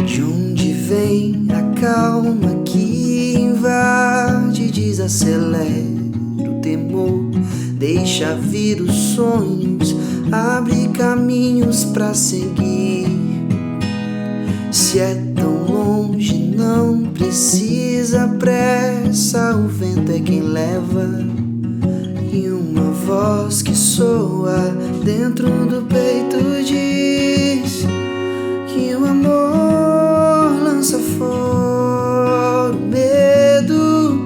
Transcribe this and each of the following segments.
De onde vem a calma que invade, desacelera o temor, deixa vir os sonhos, abre caminhos pra seguir. Se é tão longe, não precisa pressa, o vento é quem leva. E uma voz que soa dentro do peito diz que o amor lança fora o medo,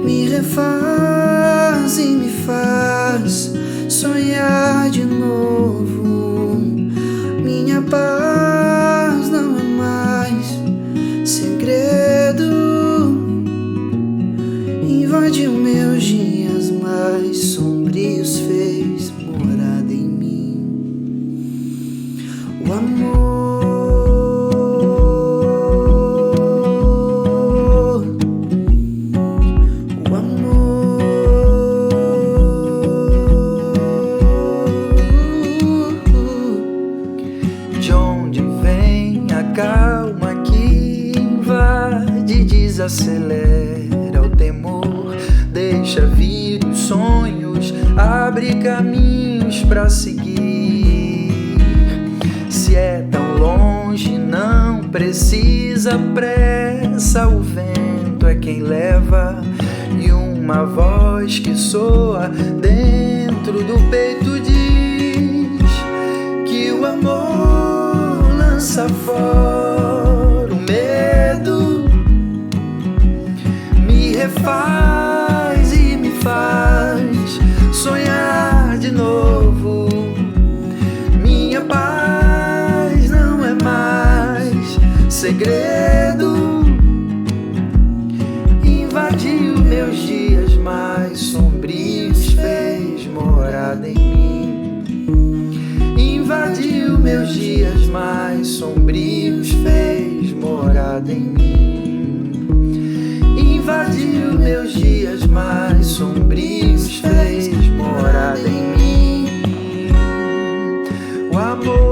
me refaz e me faz sonhar de novo. Minha paz não é mais segredo, invadiu meus dias mais sombrios, fez morada em mim. O amor, o amor. De onde vem a calma que invade, desacelera o temor, deixa vir os sonhos, abre caminhos pra seguir. Se é tão longe, não precisa pressa, o vento é quem leva. E uma voz que soa dentro do peito diz que o amor lança fora o medo, me refaz e me faz sonhar de novo. Minha paz não é mais segredo, invadiu meus dias mais sombrios, fez morada em mim. Invadiu meus dias mais sombrios, fez morada em mim. Invadiu meus dias mais sombrios, fez morada em mim. O amor